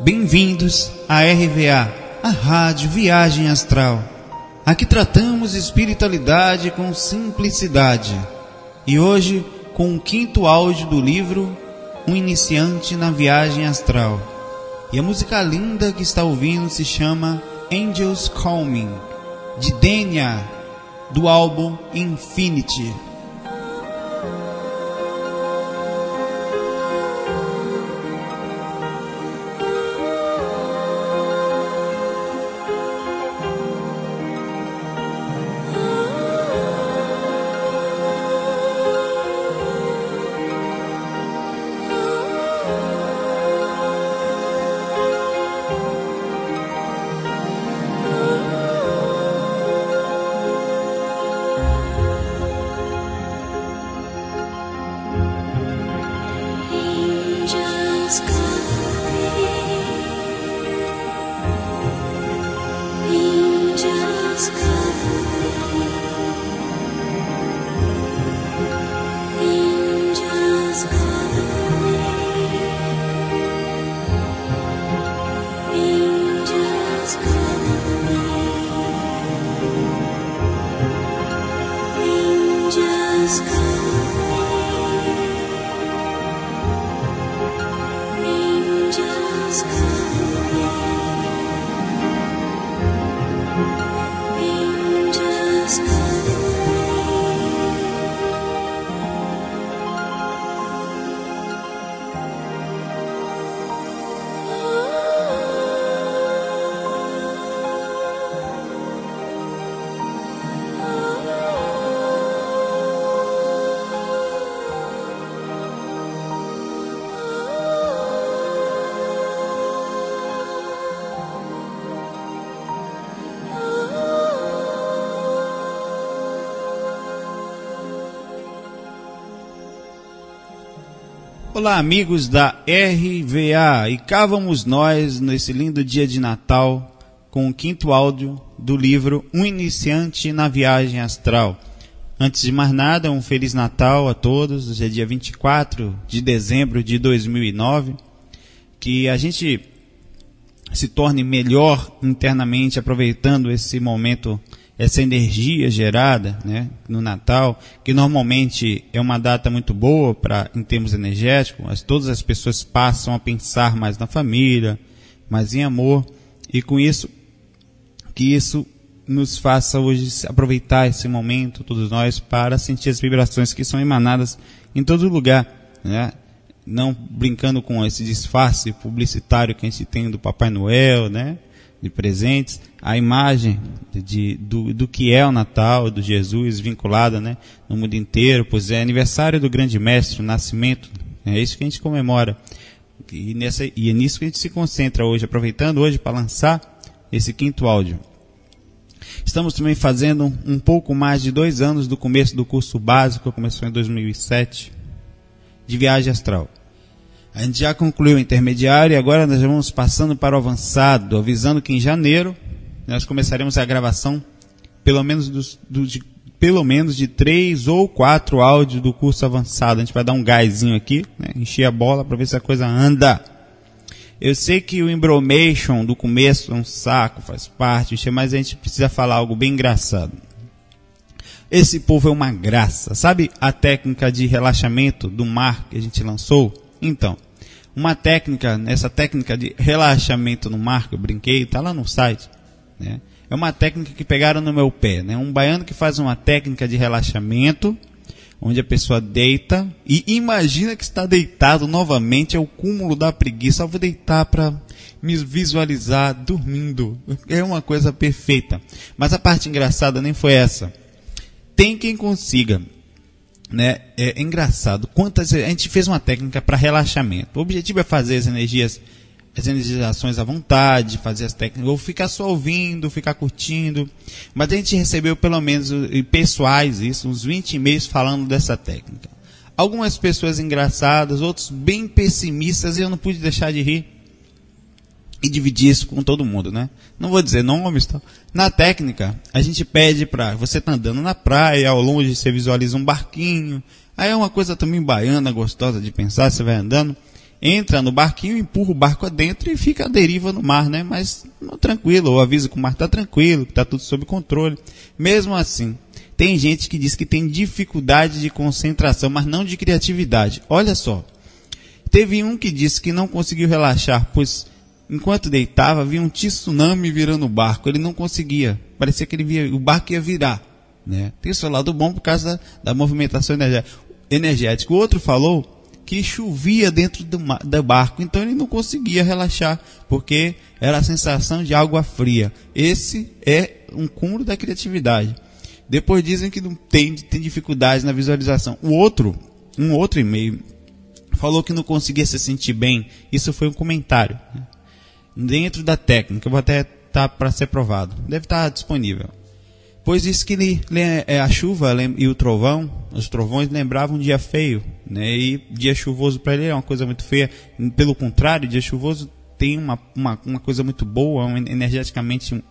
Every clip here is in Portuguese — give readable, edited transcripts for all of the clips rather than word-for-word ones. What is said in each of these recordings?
Bem-vindos à RVA, a Rádio Viagem Astral. Aqui tratamos espiritualidade com simplicidade. E hoje, com o 5º áudio do livro Um Iniciante na Viagem Astral. E a música linda que está ouvindo se chama Angels Calling, de Denia, do álbum Infinity. Olá, amigos da RVA, e cá vamos nós nesse lindo dia de Natal com o 5º áudio do livro Um Iniciante na Viagem Astral. Antes de mais nada, um Feliz Natal a todos. Hoje é dia 24 de dezembro de 2009, que a gente se torne melhor internamente aproveitando esse momento, essa energia gerada, né, no Natal, que normalmente é uma data muito boa em termos energéticos. Todas as pessoas passam a pensar mais na família, mais em amor, e com isso, que isso nos faça hoje aproveitar esse momento, todos nós, para sentir as vibrações que são emanadas em todo lugar, né? Não brincando com esse disfarce publicitário que a gente tem do Papai Noel, né, de presentes, a imagem do que é o Natal, do Jesus vinculada, né, no mundo inteiro, pois é aniversário do grande mestre, o nascimento, é isso que a gente comemora, e é nisso que a gente se concentra hoje, aproveitando hoje para lançar esse 5º áudio. Estamos também fazendo um pouco mais de 2 anos do começo do curso básico, que começou em 2007, de viagem astral. A gente já concluiu o intermediário e agora nós já vamos passando para o avançado, avisando que em janeiro nós começaremos a gravação pelo menos de 3 ou 4 áudios do curso avançado. A gente vai dar um gásinho aqui, né, encher a bola para ver se a coisa anda. Eu sei que o embromation do começo é um saco, faz parte, mas a gente precisa falar algo bem engraçado. Esse povo é uma graça. Sabe a técnica de relaxamento do mar que a gente lançou? Então, essa técnica de relaxamento no mar que eu brinquei, está lá no site, né? É uma técnica que pegaram no meu pé, né? Um baiano que faz uma técnica de relaxamento, onde a pessoa deita e imagina que está deitado novamente, é o cúmulo da preguiça. Eu vou deitar para me visualizar dormindo. É uma coisa perfeita. Mas a parte engraçada nem foi essa. Tem quem consiga, né? É engraçado. A gente fez uma técnica para relaxamento. O objetivo é fazer as energizações à vontade, fazer as técnicas, ou ficar só ouvindo, ficar curtindo. Mas a gente recebeu pelo menos pessoais, uns 20 e-mails falando dessa técnica. Algumas pessoas engraçadas, outros bem pessimistas, e eu não pude deixar de rir e dividir isso com todo mundo, né? Não vou dizer nomes, tá? Na técnica, a gente pede para você tá andando na praia, ao longe você visualiza um barquinho. Aí é uma coisa também baiana, gostosa de pensar, você vai andando entra no barquinho, empurra o barco adentro e fica à deriva no mar, né? Mas tranquilo, ou avisa que o mar está tranquilo, que está tudo sob controle. Mesmo assim, tem gente que diz que tem dificuldade de concentração, mas não de criatividade. Olha só, teve um que disse que não conseguiu relaxar, pois enquanto deitava, havia um tsunami virando o barco. Ele não conseguia, parecia que o barco ia virar, né? Tem o seu lado bom por causa da movimentação energética. O outro falou que chovia dentro do barco, então ele não conseguia relaxar, porque era a sensação de água fria. Esse é um cúmulo da criatividade. Depois dizem que não tem dificuldade na visualização. Um outro e-mail falou que não conseguia se sentir bem. Isso foi um comentário, né? Dentro da técnica, eu vou até estar para ser provado. Deve estar disponível. Pois disse que a chuva e os trovões lembravam um dia feio, né? E dia chuvoso para ele é uma coisa muito feia. Pelo contrário, dia chuvoso tem uma coisa muito boa, energeticamente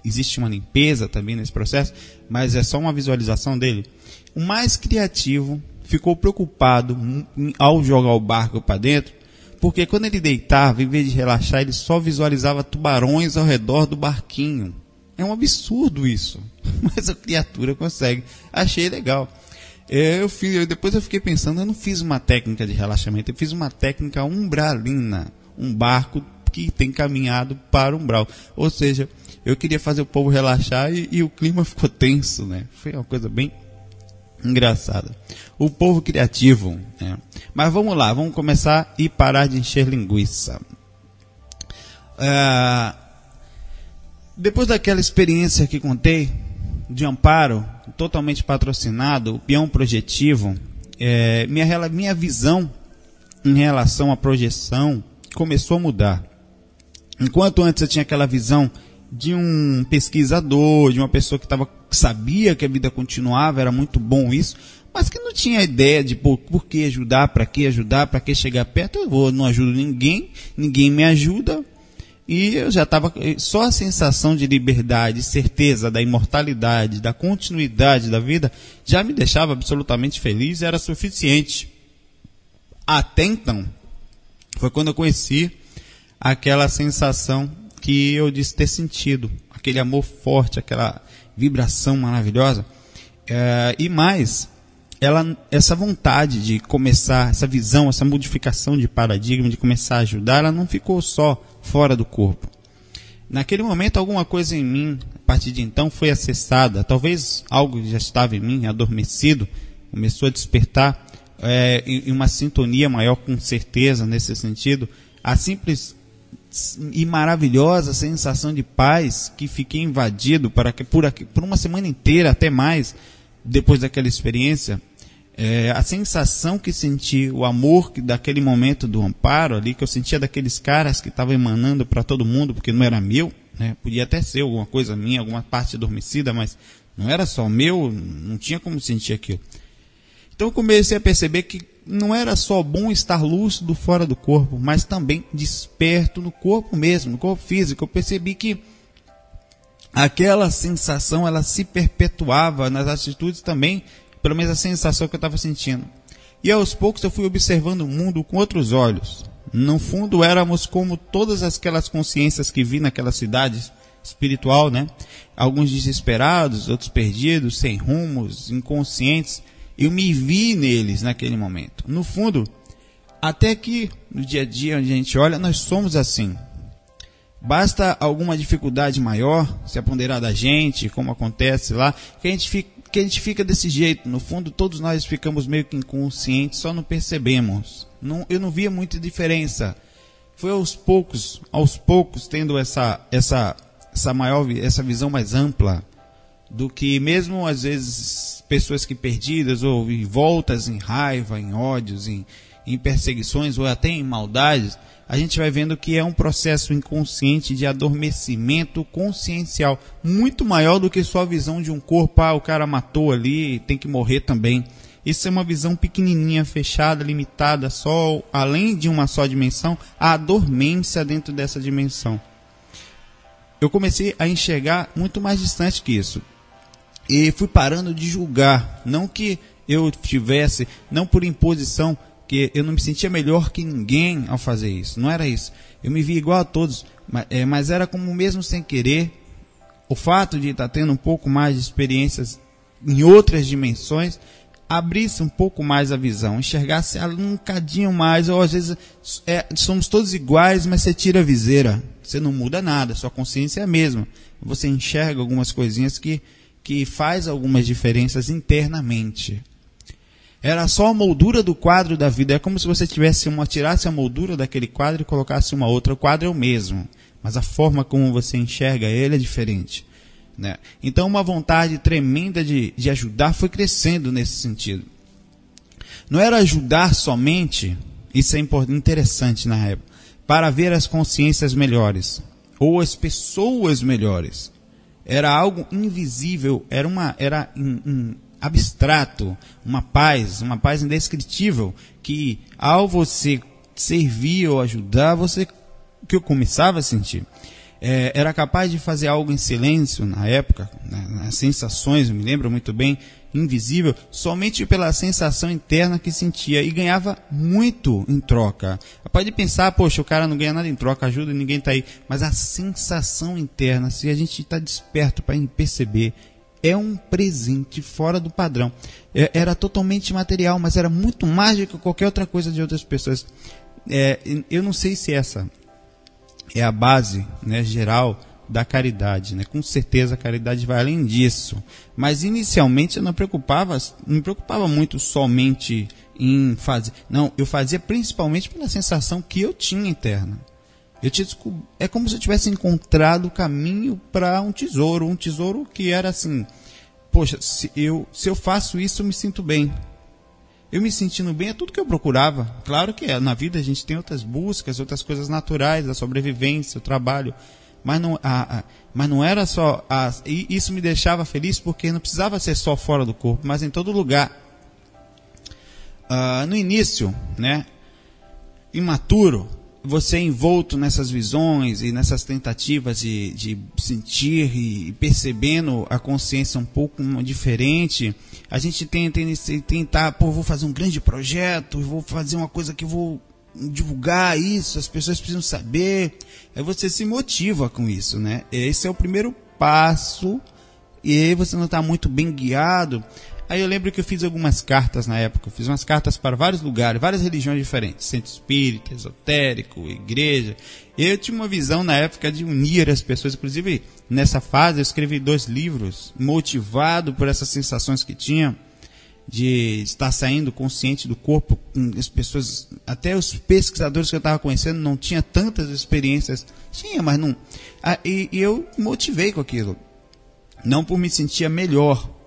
existe uma limpeza também nesse processo, mas é só uma visualização dele. O mais criativo ficou preocupado ao jogar o barco para dentro, porque quando ele deitava, em vez de relaxar, ele só visualizava tubarões ao redor do barquinho. É um absurdo isso, mas a criatura consegue. Achei legal. Depois eu fiquei pensando, eu não fiz uma técnica de relaxamento, eu fiz uma técnica umbralina, um barco que tem caminhado para o umbral. Ou seja, eu queria fazer o povo relaxar e o clima ficou tenso, né? Foi uma coisa bem engraçada. O povo criativo, né? Mas vamos lá, vamos começar e parar de encher linguiça. Depois daquela experiência que contei, de amparo, totalmente patrocinado, o peão projetivo, minha visão em relação à projeção começou a mudar. Enquanto antes eu tinha aquela visão de um pesquisador, de uma pessoa que sabia que a vida continuava, era muito bom isso, mas que não tinha ideia de por que ajudar, para que chegar perto. Eu não ajudo ninguém me ajuda. E eu já estava, só a sensação de liberdade, certeza da imortalidade, da continuidade da vida, já me deixava absolutamente feliz, era suficiente. Até então, foi quando eu conheci aquela sensação que eu disse ter sentido, aquele amor forte, aquela vibração maravilhosa, e mais, essa vontade de começar, essa visão, essa modificação de paradigma, de começar a ajudar, ela não ficou só fora do corpo. Naquele momento, alguma coisa em mim, a partir de então, foi acessada. Talvez algo que já estava em mim, adormecido, começou a despertar em uma sintonia maior, com certeza, nesse sentido. A simples e maravilhosa sensação de paz que fiquei invadido por uma semana inteira, até mais, depois daquela experiência. A sensação que senti, o amor daquele momento do amparo ali, que eu sentia daqueles caras que estavam emanando para todo mundo, porque não era meu, né? Podia até ser alguma coisa minha, alguma parte adormecida, mas não era só meu, não tinha como sentir aquilo. Então eu comecei a perceber que não era só bom estar lúcido fora do corpo, mas também desperto no corpo mesmo, no corpo físico. Eu percebi que aquela sensação, ela se perpetuava nas atitudes também, pelo menos a sensação que eu estava sentindo. E aos poucos eu fui observando o mundo com outros olhos. No fundo éramos como todas aquelas consciências que vi naquela cidade espiritual, né? Alguns desesperados, outros perdidos, sem rumos, inconscientes. Eu me vi neles naquele momento. No fundo, até que no dia a dia onde a gente olha, nós somos assim. Basta alguma dificuldade maior se apoderar da gente, como acontece lá, que a gente fica desse jeito. No fundo, todos nós ficamos meio que inconscientes, só não percebemos. Eu não via muita diferença. Foi aos poucos, tendo essa visão mais ampla, do que mesmo às vezes pessoas que perdidas ou voltas em raiva, em ódios, em perseguições ou até em maldades, a gente vai vendo que é um processo inconsciente de adormecimento consciencial, muito maior do que só a visão de um corpo, o cara matou ali, tem que morrer também. Isso é uma visão pequenininha, fechada, limitada, só, além de uma só dimensão, a dormência dentro dessa dimensão. Eu comecei a enxergar muito mais distante que isso. E fui parando de julgar, não que eu tivesse, não por imposição, porque eu não me sentia melhor que ninguém ao fazer isso. Não era isso. Eu me via igual a todos, mas era como mesmo sem querer, o fato de estar tendo um pouco mais de experiências em outras dimensões, abrisse um pouco mais a visão, enxergasse um cadinho mais, ou às vezes somos todos iguais, mas você tira a viseira, você não muda nada, sua consciência é a mesma. Você enxerga algumas coisinhas que faz algumas diferenças internamente. Era só a moldura do quadro da vida. É como se você tirasse a moldura daquele quadro e colocasse uma outra. O quadro é o mesmo, mas a forma como você enxerga ele é diferente, né? Então uma vontade tremenda de ajudar foi crescendo nesse sentido. Não era ajudar somente, isso é interessante na época, para ver as consciências melhores, ou as pessoas melhores. Era algo invisível, era abstrato, uma paz indescritível, que ao você servir ou ajudar, que eu começava a sentir. Era capaz de fazer algo em silêncio na época, nas sensações, eu me lembro muito bem, invisível, somente pela sensação interna que sentia, e ganhava muito em troca. Pode pensar, poxa, o cara não ganha nada em troca, ajuda e ninguém está aí, mas a sensação interna, se a gente está desperto para perceber, é um presente fora do padrão. Era totalmente material, mas era muito mais do que qualquer outra coisa de outras pessoas. Eu não sei se essa é a base, né, geral da caridade, né? Com certeza a caridade vai além disso. Mas inicialmente eu não me preocupava muito somente em fazer. Não, eu fazia principalmente pela sensação que eu tinha interna. É como se eu tivesse encontrado o caminho para um tesouro que era assim, poxa, se eu faço isso eu me sinto bem. Eu me sentindo bem é tudo que eu procurava. Claro que na vida a gente tem outras buscas, outras coisas naturais, a sobrevivência, o trabalho, mas não era só. E isso me deixava feliz porque não precisava ser só fora do corpo, mas em todo lugar. No início, né, imaturo, você é envolto nessas visões e nessas tentativas de sentir e percebendo a consciência um pouco diferente, a gente tenta tentar, vou fazer um grande projeto, vou fazer uma coisa que vou divulgar isso, as pessoas precisam saber. Aí você se motiva com isso, né? Esse é o primeiro passo, e aí você não está muito bem guiado. Aí eu lembro que eu fiz algumas cartas na época, eu fiz umas cartas para vários lugares, várias religiões diferentes, centro espírita, esotérico, igreja. Eu tinha uma visão na época de unir as pessoas, inclusive nessa fase eu escrevi 2 livros, motivado por essas sensações que tinha, de estar saindo consciente do corpo. As pessoas, até os pesquisadores que eu estava conhecendo não tinha tantas experiências, tinha, mas não. E eu motivei com aquilo, não por me sentir melhor.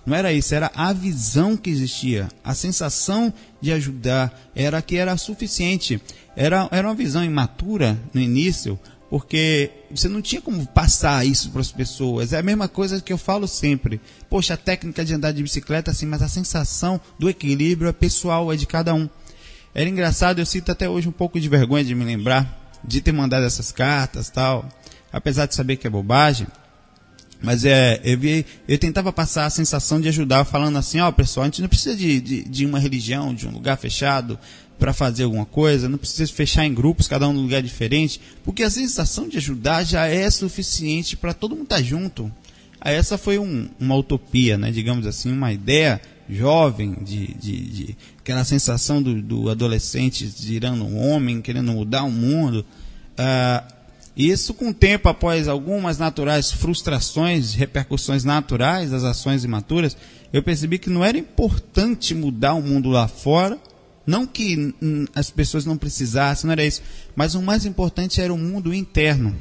Não era isso, era a visão que existia, a sensação de ajudar, era suficiente. Era uma visão imatura no início, porque você não tinha como passar isso para as pessoas. É a mesma coisa que eu falo sempre. Poxa, a técnica de andar de bicicleta, assim, mas a sensação do equilíbrio é pessoal, é de cada um. Era engraçado, eu sinto até hoje um pouco de vergonha de me lembrar, de ter mandado essas cartas, tal, apesar de saber que é bobagem. Mas eu tentava passar a sensação de ajudar, falando assim, pessoal, a gente não precisa de uma religião, de um lugar fechado para fazer alguma coisa, não precisa fechar em grupos, cada um num lugar diferente, porque a sensação de ajudar já é suficiente para todo mundo estar junto. Aí essa foi uma utopia, né, digamos assim, uma ideia jovem, de aquela sensação do adolescente virando um homem, querendo mudar o mundo. Isso com o tempo, após algumas naturais frustrações, repercussões naturais das ações imaturas, eu percebi que não era importante mudar o mundo lá fora, não que as pessoas não precisassem, não era isso, mas o mais importante era o mundo interno,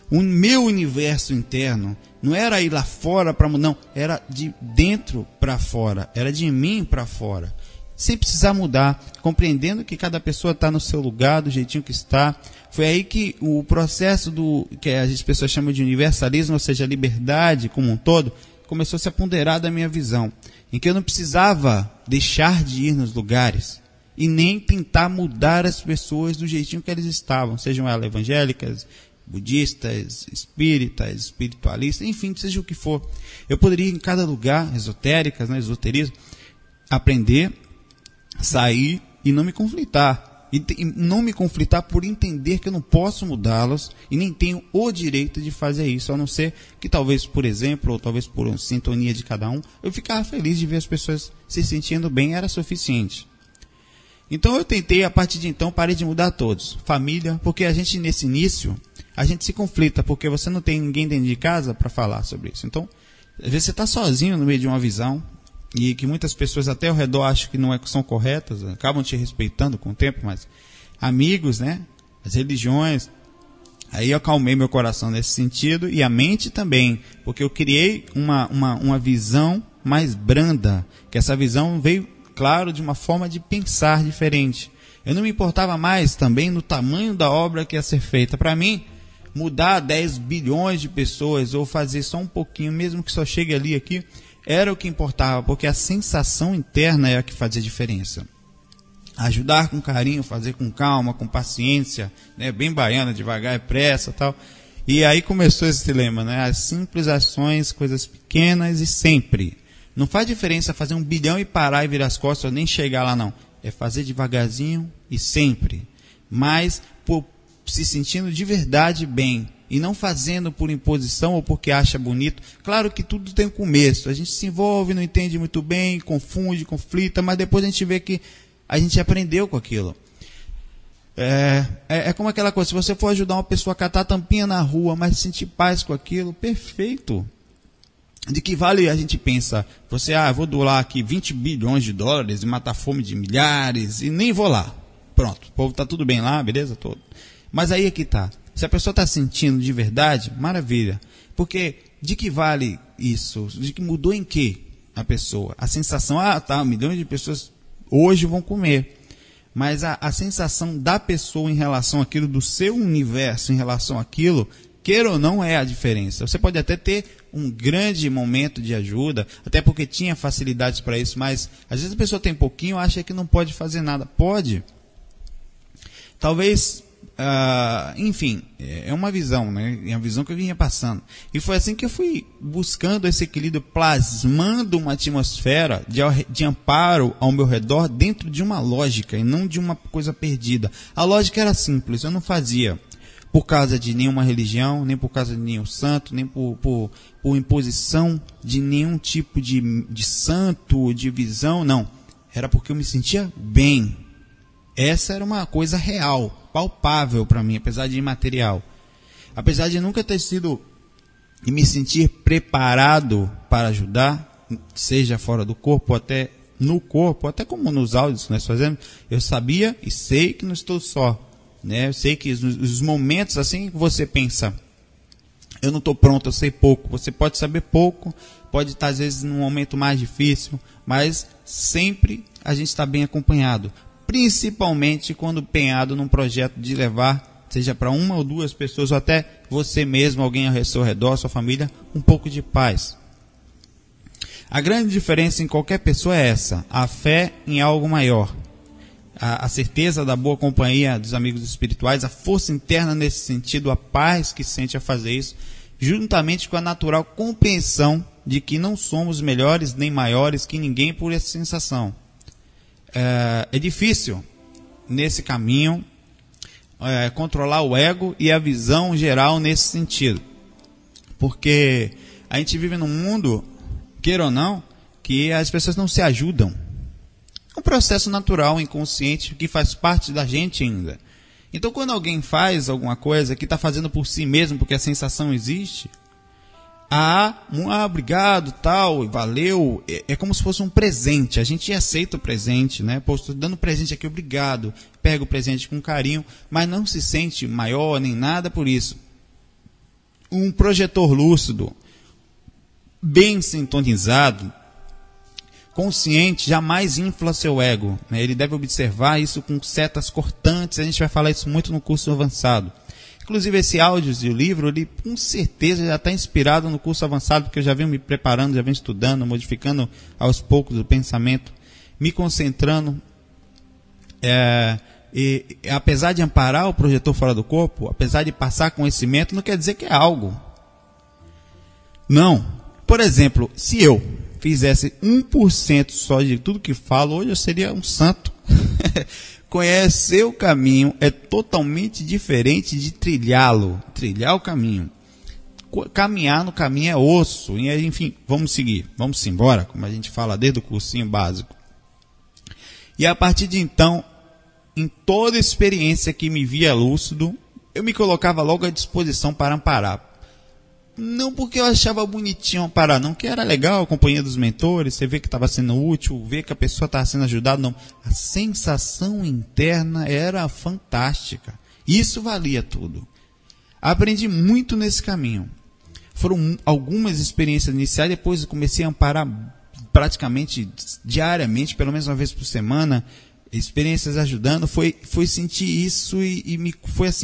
o meu universo interno. Não era ir lá fora para mudar, não, era de dentro para fora, era de mim para fora, sem precisar mudar, compreendendo que cada pessoa está no seu lugar, do jeitinho que está. Foi aí que o processo que as pessoas chamam de universalismo, ou seja, a liberdade como um todo, começou a se apoderar da minha visão, em que eu não precisava deixar de ir nos lugares e nem tentar mudar as pessoas do jeitinho que eles estavam, sejam elas evangélicas, budistas, espíritas, espiritualistas, enfim, seja o que for. Eu poderia ir em cada lugar, esotéricas, né, esoterismo, aprender, sair, e não me conflitar. E não me conflitar por entender que eu não posso mudá-los e nem tenho o direito de fazer isso, a não ser que talvez, por exemplo, ou talvez por sintonia de cada um, eu ficava feliz de ver as pessoas se sentindo bem, era suficiente. Então eu tentei, a partir de então, parei de mudar todos. Família, porque a gente nesse início, a gente se conflita, porque você não tem ninguém dentro de casa para falar sobre isso. Então, às vezes você está sozinho no meio de uma visão, e que muitas pessoas até ao redor acham que não são corretas, acabam te respeitando com o tempo, mas amigos, né? As religiões. Aí eu acalmei meu coração nesse sentido e a mente também, porque eu criei uma visão mais branda, que essa visão veio, claro, de uma forma de pensar diferente. Eu não me importava mais também no tamanho da obra que ia ser feita. Para mim, mudar 10 bilhões de pessoas ou fazer só um pouquinho, mesmo que só chegue ali aqui, era o que importava, porque a sensação interna é a que fazia diferença. Ajudar com carinho, fazer com calma, com paciência, né? Bem baiana, devagar e pressa, tal. E aí começou esse lema, né? As simples ações, coisas pequenas e sempre. Não faz diferença fazer 1 bilhão e parar e virar as costas, ou nem chegar lá, não. É fazer devagarzinho e sempre. Mas se sentindo de verdade bem. E não fazendo por imposição ou porque acha bonito. Claro que tudo tem um começo. A gente se envolve, não entende muito bem, confunde, conflita, mas depois a gente vê que a gente aprendeu com aquilo. É como aquela coisa, se você for ajudar uma pessoa a catar a tampinha na rua, mas sentir paz com aquilo, perfeito. De que vale a gente pensa, vou doar aqui 20 bilhões de dólares e matar a fome de milhares, e nem vou lá. Pronto, o povo está tudo bem lá, beleza? Todo. Mas aí é que está. Se a pessoa está sentindo de verdade, maravilha. Porque de que vale isso? De que mudou em quê a pessoa? A sensação, milhões de pessoas hoje vão comer. Mas a sensação da pessoa em relação àquilo, do seu universo em relação àquilo, queira ou não, é a diferença. Você pode até ter um grande momento de ajuda, até porque tinha facilidades para isso, mas às vezes a pessoa tem pouquinho e acha que não pode fazer nada. Pode. Talvez... enfim, é uma visão, né? É uma visão que eu vinha passando. E foi assim que eu fui buscando esse equilíbrio, plasmando uma atmosfera de amparo ao meu redor dentro de uma lógica e não de uma coisa perdida. A lógica era simples, eu não fazia por causa de nenhuma religião, nem por causa de nenhum santo, nem por imposição de nenhum tipo de santo, de visão, não. Era porque eu me sentia bem. Essa era uma coisa real, palpável para mim, apesar de imaterial. Apesar de nunca ter sido e me sentir preparado para ajudar, seja fora do corpo, até no corpo, até como nos áudios que nós fazemos, eu sabia e sei que não estou só. Né? Eu sei que os momentos assim que você pensa, eu não estou pronto, eu sei pouco. Você pode saber pouco, pode estar às vezes num momento mais difícil, mas sempre a gente está bem acompanhado. Principalmente quando empenhado num projeto de levar, seja para 1 ou 2 pessoas, ou até você mesmo, alguém ao seu redor, sua família, um pouco de paz. A grande diferença em qualquer pessoa é essa, a fé em algo maior. A certeza da boa companhia dos amigos espirituais, a força interna nesse sentido, a paz que sente a fazer isso, juntamente com a natural compreensão de que não somos melhores nem maiores que ninguém por essa sensação. É difícil, nesse caminho, controlar o ego e a visão geral nesse sentido. Porque a gente vive num mundo, queira ou não, que as pessoas não se ajudam. É um processo natural, inconsciente, que faz parte da gente ainda. Então, quando alguém faz alguma coisa que está fazendo por si mesmo, porque a sensação existe... obrigado, tal, valeu, é como se fosse um presente, a gente aceita o presente, né? Pô, estou dando presente aqui, obrigado, pega o presente com carinho, mas não se sente maior nem nada por isso. Um projetor lúcido, bem sintonizado, consciente, jamais infla seu ego, né? Ele deve observar isso com setas cortantes, a gente vai falar isso muito no curso avançado. Inclusive, esse áudio e o livro, ele com certeza já está inspirado no curso avançado, porque eu já venho me preparando, já venho estudando, modificando aos poucos o pensamento, me concentrando. E apesar de amparar o projetor fora do corpo, apesar de passar conhecimento, não quer dizer que é algo. Não. Por exemplo, se eu fizesse 1% só de tudo que falo, hoje eu seria um santo. Conhecer o caminho é totalmente diferente de trilhá-lo. Trilhar o caminho. Caminhar no caminho é osso. E aí, enfim, vamos seguir. Vamos embora, como a gente fala desde o cursinho básico. E a partir de então, em toda experiência que me via lúcido, eu me colocava logo à disposição para amparar. Não porque eu achava bonitinho amparar, não, que era legal a companhia dos mentores, você vê que estava sendo útil, ver que a pessoa estava sendo ajudada, não. A sensação interna era fantástica. Isso valia tudo. Aprendi muito nesse caminho. Foram algumas experiências iniciais, depois eu comecei a amparar praticamente diariamente, pelo menos uma vez por semana, experiências ajudando, foi sentir isso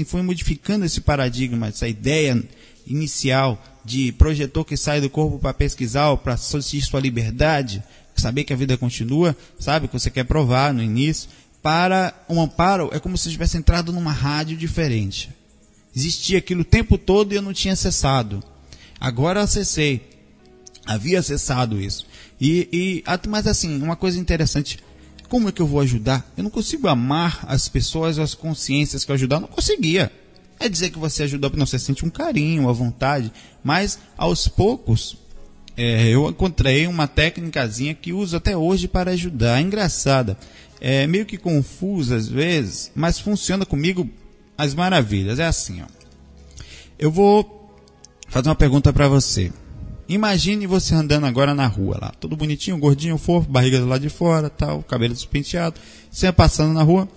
foi modificando esse paradigma, essa ideia inicial de projetor que sai do corpo para pesquisar, para sentir sua liberdade, saber que a vida continua, sabe, que você quer provar no início, para um amparo é como se eu tivesse entrado numa rádio diferente. Existia aquilo o tempo todo e eu não tinha acessado. Agora eu acessei. Havia acessado isso. Mas assim, uma coisa interessante, como é que eu vou ajudar? Eu não consigo amar as pessoas, as consciências que eu ajudar, eu não conseguia. É dizer que você ajudou, não, você sente um carinho, uma vontade, mas aos poucos eu encontrei uma técnicazinha que uso até hoje para ajudar. É engraçada, é meio que confusa às vezes, mas funciona comigo às maravilhas. É assim, ó. Eu vou fazer uma pergunta para você. Imagine você andando agora na rua lá, todo bonitinho, gordinho, fofo, barriga do lado de fora, tal, cabelo despenteado, você passando na rua.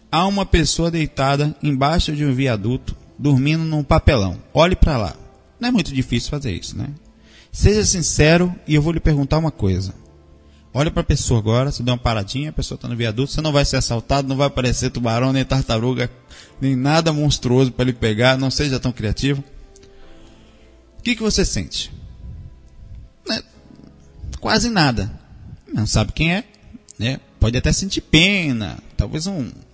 Há uma pessoa deitada embaixo de um viaduto, dormindo num papelão. Olhe para lá. Não é muito difícil fazer isso, né? Seja sincero e eu vou lhe perguntar uma coisa. Olha para a pessoa agora, você dá uma paradinha, a pessoa está no viaduto, você não vai ser assaltado, não vai aparecer tubarão, nem tartaruga, nem nada monstruoso para lhe pegar, não seja tão criativo. O que você sente? Quase nada. Não sabe quem é, né? Pode até sentir pena, talvez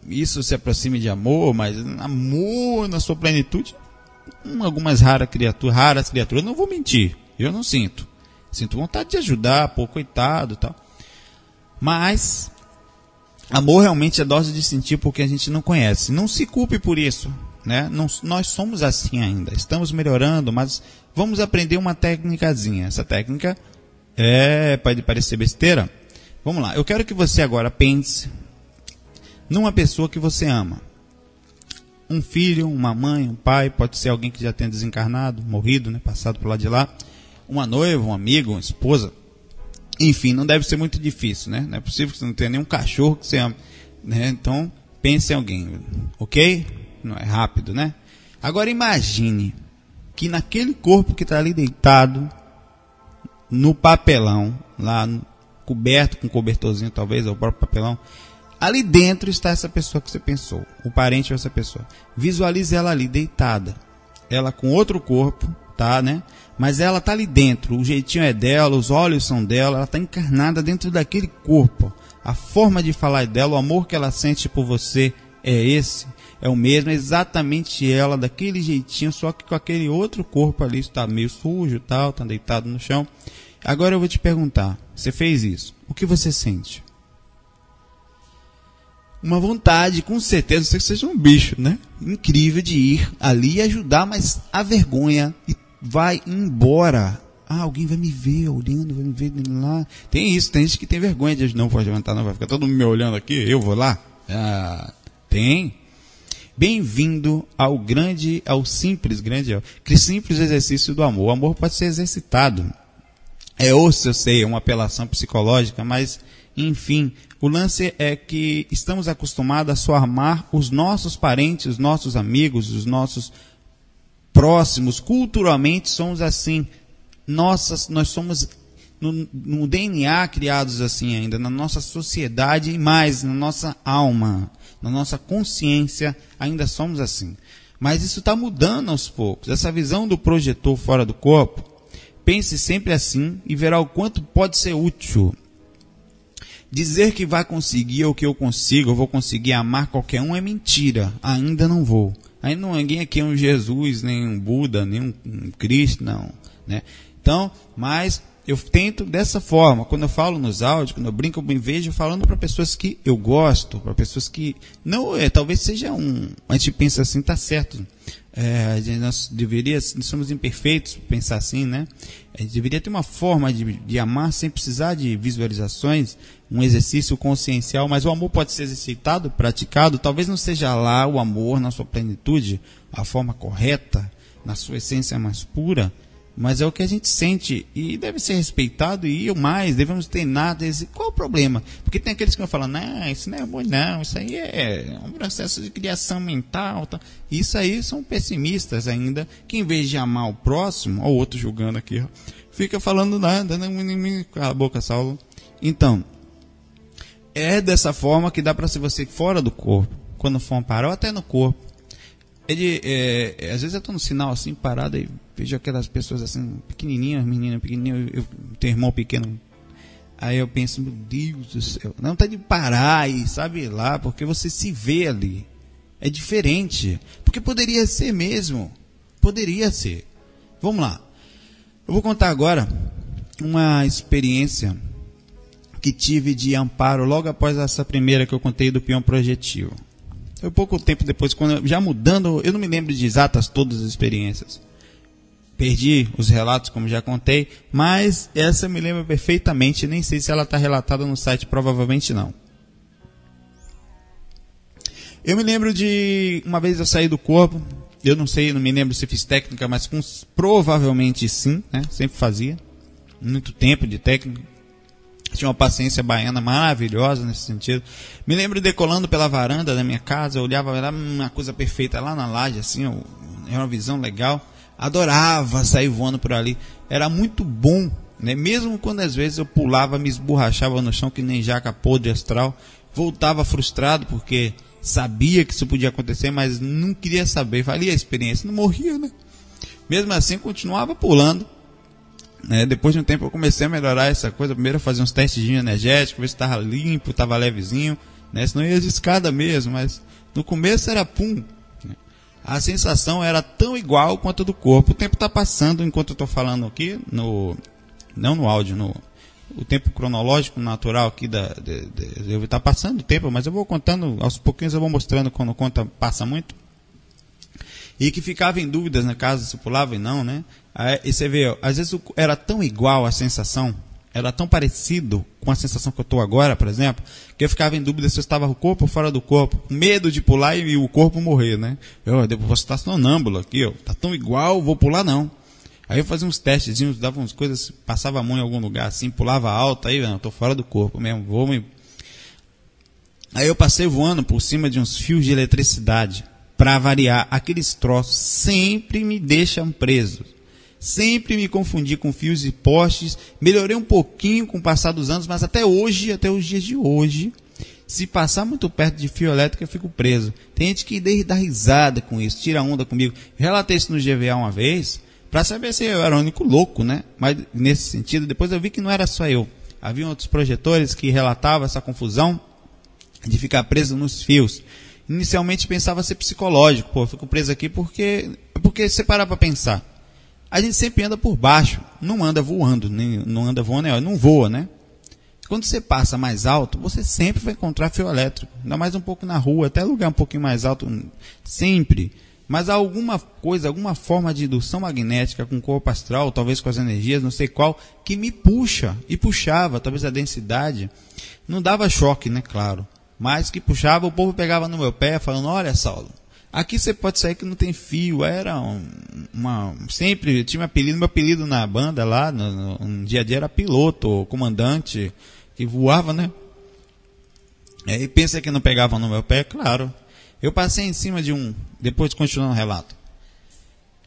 isso se aproxime de amor, mas amor na sua plenitude, algumas raras criaturas, não vou mentir, eu não sinto. Sinto vontade de ajudar, pô, coitado e tal. Mas amor realmente é dose de sentir porque a gente não conhece. Não se culpe por isso, né? Nós somos assim ainda, estamos melhorando, mas vamos aprender uma técnicazinha. Essa técnica pode parecer besteira. Vamos lá, eu quero que você agora pense numa pessoa que você ama. Um filho, uma mãe, um pai, pode ser alguém que já tenha desencarnado, morrido, né, passado por lá de lá. Uma noiva, um amigo, uma esposa. Enfim, não deve ser muito difícil, né? Não é possível que você não tenha nenhum cachorro que você ama, né? Então, pense em alguém, ok? Não é rápido, né? Agora imagine que naquele corpo que está ali deitado, no papelão, lá coberto com um cobertorzinho talvez, ou o próprio papelão, ali dentro está essa pessoa que você pensou, o parente dessa pessoa. Visualize ela ali deitada, ela com outro corpo, tá, né? Mas ela está ali dentro, o jeitinho é dela, os olhos são dela, ela está encarnada dentro daquele corpo. A forma de falar é dela, o amor que ela sente por você é o mesmo, é exatamente ela, daquele jeitinho, só que com aquele outro corpo ali, está meio sujo, tal, está deitado no chão. Agora eu vou te perguntar, você fez isso, o que você sente? Uma vontade, com certeza, não sei que seja um bicho, né? Incrível de ir ali e ajudar, mas a vergonha e vai embora. Alguém vai me ver olhando, vai me ver lá. Tem isso, tem gente que tem vergonha de não pode levantar, não vai ficar todo mundo me olhando aqui, eu vou lá. Tem. Bem-vindo ao simples exercício do amor. O amor pode ser exercitado. Eu sei, é uma apelação psicológica, mas, enfim, o lance é que estamos acostumados a só amar os nossos parentes, os nossos amigos, os nossos próximos. Culturalmente somos assim. Nós somos no DNA criados assim ainda, na nossa sociedade e mais, na nossa alma, na nossa consciência, ainda somos assim. Mas isso está mudando aos poucos. Essa visão do projetor fora do corpo, pense sempre assim e verá o quanto pode ser útil. Dizer que vai conseguir ou que eu vou conseguir amar qualquer um é mentira. Ainda não vou. Ainda ninguém aqui é um Jesus, nem um Buda, nem um Cristo, não, né? Então, mas eu tento dessa forma. Quando eu falo nos áudios, quando eu brinco, eu me vejo falando para pessoas que eu gosto, para pessoas que não talvez seja a gente pensa assim, tá certo. Nós somos imperfeitos, pensar assim, né? A gente deveria ter uma forma de amar sem precisar de visualizações, um exercício consciencial, mas o amor pode ser exercitado, praticado. Talvez não seja lá o amor na sua plenitude, a forma correta, na sua essência mais pura, mas é o que a gente sente e deve ser respeitado. E mais, devemos treinar. Qual o problema? Porque tem aqueles que vão falar, não, isso não é amor, não, isso aí é um processo de criação mental. Tá? Isso aí são pessimistas ainda, que em vez de amar o próximo, ou outro julgando aqui, ó, fica falando nada, cala a boca, Saulo. Então, é dessa forma que dá para ser você fora do corpo, quando for amparar, ou até no corpo. Às vezes eu estou no sinal assim, parado, e vejo aquelas pessoas assim, pequenininhas, menina pequenininha, eu tenho irmão pequeno. Aí eu penso, meu Deus do céu, não tá de parar e sabe lá, porque você se vê ali. É diferente, porque poderia ser mesmo, poderia ser. Vamos lá, eu vou contar agora uma experiência que tive de amparo logo após essa primeira que eu contei do peão projetivo. Foi pouco tempo depois, quando já mudando, eu não me lembro de exatas todas as experiências. Perdi os relatos, como já contei, mas essa eu me lembro perfeitamente, nem sei se ela está relatada no site, provavelmente não. Eu me lembro de, uma vez eu saí do corpo, eu não sei, não me lembro se fiz técnica, mas provavelmente sim, né? Sempre fazia, muito tempo de técnica. Tinha uma paciência baiana maravilhosa nesse sentido. Me lembro decolando pela varanda da minha casa, eu olhava, era uma coisa perfeita lá na laje, assim, era uma visão legal. Adorava sair voando por ali. Era muito bom, né? Mesmo quando às vezes eu pulava, me esborrachava no chão que nem jaca podre astral. Voltava frustrado porque sabia que isso podia acontecer, mas não queria saber. Valia a experiência, não morria, né? Mesmo assim, continuava pulando. Depois de um tempo eu comecei a melhorar essa coisa. Primeiro eu fazia uns testes energéticos, ver se estava limpo, estava levezinho, né? Senão ia de escada mesmo, mas no começo era pum. A sensação era tão igual quanto a do corpo. O tempo está passando enquanto eu estou falando aqui, não no áudio, o tempo cronológico natural aqui, eu estar passando o tempo, mas eu vou contando, aos pouquinhos eu vou mostrando quando conta passa muito. E que ficava em dúvidas na casa se pulava e não, né? Aí você vê, às vezes era tão igual a sensação, era tão parecido com a sensação que eu estou agora, por exemplo, que eu ficava em dúvida se eu estava no corpo ou fora do corpo, medo de pular e o corpo morrer, né? Eu posso estar sonâmbulo aqui, ó, tá tão igual, vou pular não. Aí eu fazia uns testezinhos, dava umas coisas, passava a mão em algum lugar assim, pulava alto, aí eu estou fora do corpo mesmo, Aí eu passei voando por cima de uns fios de eletricidade. Para variar, aqueles troços sempre me deixam preso. Sempre me confundi com fios e postes. Melhorei um pouquinho com o passar dos anos, mas até hoje, até os dias de hoje, se passar muito perto de fio elétrico, eu fico preso. Tem gente que dá risada com isso, tira onda comigo. Relatei isso no GVA uma vez, para saber se eu era o único louco, né? Mas nesse sentido, depois eu vi que não era só eu. Havia outros projetores que relatavam essa confusão de ficar preso nos fios. Inicialmente pensava ser psicológico, eu fico preso aqui porque você parar para pensar, a gente sempre anda por baixo, não anda voando, não voa, né? Quando você passa mais alto, você sempre vai encontrar fio elétrico, ainda mais um pouco na rua, até lugar um pouquinho mais alto, sempre. Mas há alguma coisa, alguma forma de indução magnética com o corpo astral, talvez com as energias, não sei qual, que me puxa, e puxava, talvez a densidade, não dava choque, né, claro. Mas que puxava, o povo pegava no meu pé, falando, olha, Saulo, aqui você pode sair que não tem fio. Era sempre, eu tinha meu apelido na banda lá, no dia a dia era piloto, comandante, que voava, né? E pensa que não pegava no meu pé, claro. Eu passei em cima depois continuando o relato,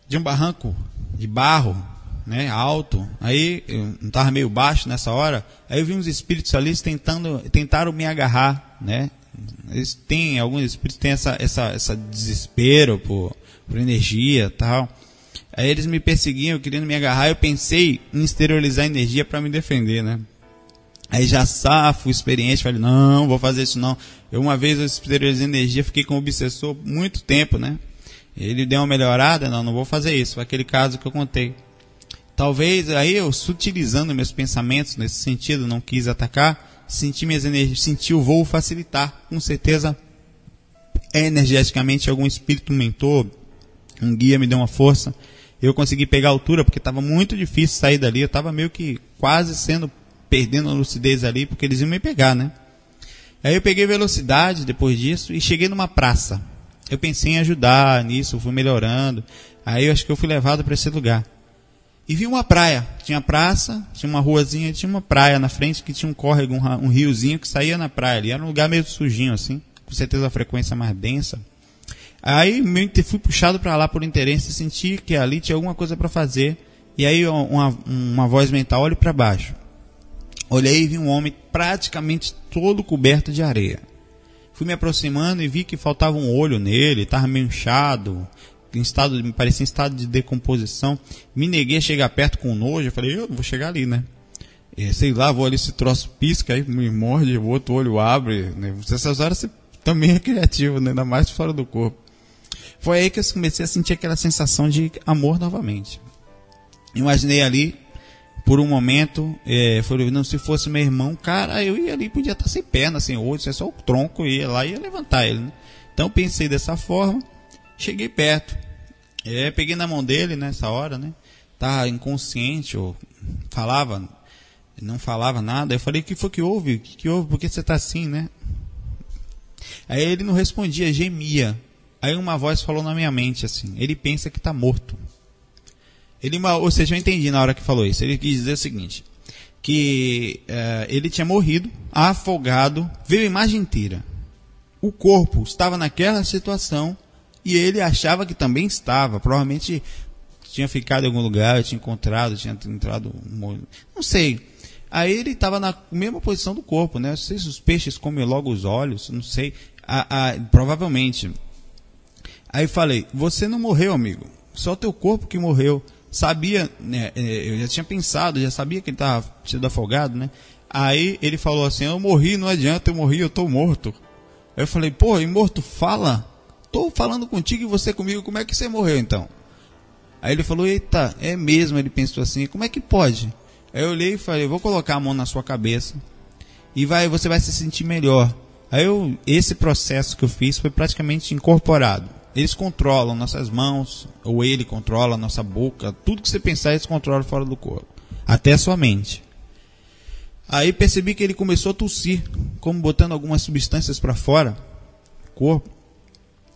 de um barranco de barro, né, alto. Aí eu não estava meio baixo nessa hora. Aí eu vi uns espíritos ali tentaram me agarrar, né? Alguns espíritos têm essa desespero por energia, tal. Aí eles me perseguiam, querendo me agarrar. Eu pensei em exteriorizar energia para me defender, né? Aí já safo, experiente, falei, não, vou fazer isso não. Uma vez eu exteriorizei energia, fiquei com o obsessor muito tempo, né? Ele deu uma melhorada, não vou fazer isso. Foi aquele caso que eu contei. Talvez aí eu, sutilizando meus pensamentos nesse sentido, não quis atacar, senti minhas energias, senti o voo facilitar. Com certeza, energeticamente, algum espírito mentor, um guia me deu uma força. Eu consegui pegar a altura, porque estava muito difícil sair dali. Eu estava meio que quase perdendo a lucidez ali, porque eles iam me pegar, né? Aí eu peguei velocidade depois disso e cheguei numa praça. Eu pensei em ajudar nisso, fui melhorando. Aí eu acho que eu fui levado para esse lugar. E vi uma praia. Tinha praça, tinha uma ruazinha, tinha uma praia na frente que tinha um córrego, um riozinho que saía na praia ali. Era um lugar meio sujinho assim, com certeza a frequência mais densa. Aí fui puxado para lá por interesse e senti que ali tinha alguma coisa para fazer. E aí uma voz mental, olhe para baixo. Olhei e vi um homem praticamente todo coberto de areia. Fui me aproximando e vi que faltava um olho nele, estava meio inchado, me parecia em estado de decomposição. Me neguei a chegar perto com nojo. Eu falei, eu não vou chegar ali, né? Sei lá, vou ali, esse troço pisca, aí me morde, o outro olho abre. Né? Nessas horas você também é criativo, né? Ainda mais fora do corpo. Foi aí que eu comecei a sentir aquela sensação de amor novamente. Imaginei ali, por um momento, não, se fosse meu irmão, cara, eu ia ali, podia estar sem perna, sem olho, é só o tronco, eu ia lá e ia levantar ele, né? Então pensei dessa forma, cheguei perto, peguei na mão dele nessa hora, né? Tava inconsciente, não falava nada. Eu falei, o que foi que houve? O que houve? Por que você está assim, né? Aí ele não respondia, gemia. Aí uma voz falou na minha mente assim, ele pensa que está morto. Ou seja, eu entendi na hora que falou isso. Ele quis dizer o seguinte, que ele tinha morrido, afogado, veio a imagem inteira. O corpo estava naquela situação e ele achava que também estava. Provavelmente tinha ficado em algum lugar, tinha entrado, não sei. Aí ele estava na mesma posição do corpo, né? Não sei se os peixes comem logo os olhos, não sei. Provavelmente. Aí falei, você não morreu, amigo. Só o teu corpo que morreu. Sabia, né, eu já tinha pensado, já sabia que ele estava sendo afogado, né? Aí ele falou assim, eu morri, não adianta, eu morri, eu estou morto. Aí eu falei, pô, e morto fala? Estou falando contigo e você comigo, como é que você morreu então? Aí ele falou, eita, é mesmo, ele pensou assim, como é que pode? Aí eu olhei e falei, vou colocar a mão na sua cabeça e você vai se sentir melhor. Aí esse processo que eu fiz foi praticamente incorporado. Eles controlam nossas mãos, ou ele controla a nossa boca, tudo que você pensar eles controlam fora do corpo, até a sua mente. Aí percebi que ele começou a tossir, como botando algumas substâncias para fora do corpo.